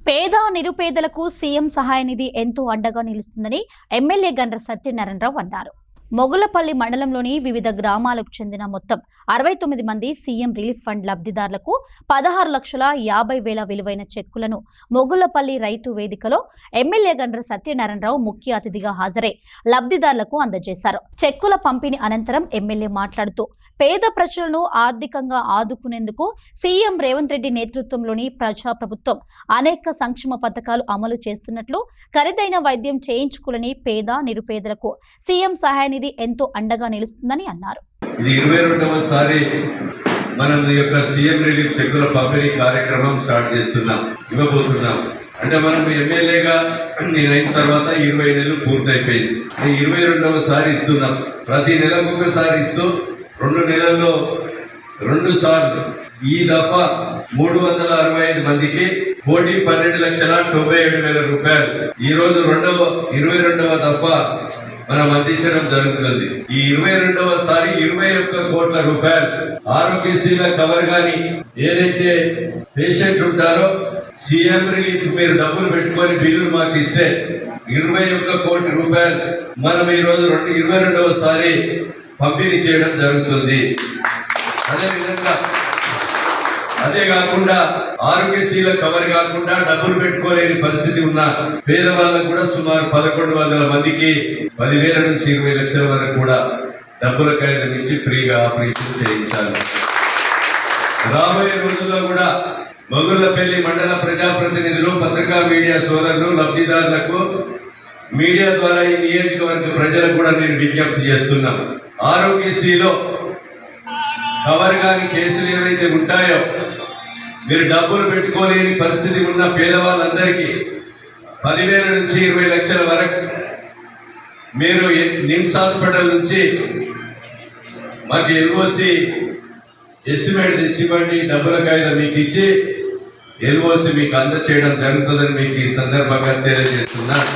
పేద నిరుపేదలకు సీఎం సహాయ నిధి ఎంతో అండగా నిలుస్తుందని ఎమ్మెల్యే గండ్ర సత్యనారాయణరావు అన్నారు. మొగులపల్లి మండలంలోని వివిధ గ్రామాలకు చెందిన మొత్తం 69 మంది సీఎం రిలీఫ్ ఫండ్ లబ్ధిదారులకు 16,50,000 విలువైన చెక్కులను మొగులపల్లి రైతు వేదికలో ఎమ్మెల్యే గండ్ర సత్యనారాయణరావు ముఖ్య అతిథిగా హాజరై లబ్ధిదారులకు అందజేశారు. చెక్కుల పంపిణీ అనంతరం ఎమ్మెల్యే మాట్లాడుతూ పేద ప్రజలను ఆర్థికంగా ఆదుకునేందుకు సీఎం రేవంత్ రెడ్డి నేతృత్వంలోని ప్రజాప్రభుత్వం అనేక సంక్షేమ పథకాలు అమలు చేస్తున్నట్లు, ఖరీదైన వైద్యం చేయించుకోలేని పేద నిరుపేదలకు సీఎం సహాయ నిధి ఎంతో అండగా నిలుస్తుందని అన్నారు. ఇది 22వసారి మనం ఈ యొక్క సీఎం రిలీఫ్ చెక్కుల పంపిణీ కార్యక్రమం స్టార్ట్ ఇవ్వబోతున్నాం. అంటే మనం ఎమ్మెల్యేగా నేనైన తర్వాత 20 నెలలు పూర్తయిపోయింది. 22వసారి ఇస్తున్నాం. ప్రతి నెలకు ఒకసారి ఇస్తూ 2 నెలల్లో 2 సార్లు ఈ దఫా 365 మందికి 1,12,97,000 రూపాయలు ఈ రోజు 22వ దఫా మనం అందించడం జరుగుతుంది. ఈ 22వసారి 21 కోట్ల రూపాయలు ఆరోగ్యశ్రీల కవర్ గాని ఏదైతే పేషెంట్ ఉంటారో సీఎం రిలీఫ్ మీరు డబ్బులు పెట్టుకొని బిల్లులు మాకు ఇస్తే 21 కోట్ల రూపాయలు మనం ఈ రోజు 22వసారి పంపిణీ చేయడం జరుగుతుంది. అదే కాకుండా ఆరోగ్యశ్రీల కవర్ కాకుండా డబ్బులు పెట్టుకోలేని పరిస్థితి ఉన్న పేదవాళ్ళకు కూడా సుమారు 1,100 మందికి 10,000 నుంచి 20 లక్షల వరకు కూడా డబ్బుల ఖరీదు నుంచి ఫ్రీగా ఆపరేషన్ చేయించాలి. రాబోయే రోజుల్లో కూడా మొగుళ్లపల్లి మండల ప్రజాప్రతినిధులు, పత్రికా మీడియా సోదరులు, లబ్ధిదారులకు మీడియా ద్వారా ఈ నియోజకవర్గ ప్రజలకు కూడా నేను విజ్ఞప్తి చేస్తున్నాను. ఆరోగ్యశ్రీలో కవర్ కాని కేసులు ఏవైతే ఉంటాయో మీరు డబ్బులు పెట్టుకోలేని పరిస్థితి ఉన్న పేదవాళ్ళందరికీ 10,000 నుంచి 20 లక్షల వరకు మీరు నిమ్స్ హాస్పిటల్ నుంచి మాకు ఎల్ఓసి ఎస్టిమేట్ తెచ్చివ్వండి, డబ్బుల కాగితం మీకు ఇచ్చి ఎల్ఓసి మీకు అందచేయడం జరుగుతుందని మీకు ఈ సందర్భంగా తెలియజేస్తున్నాను.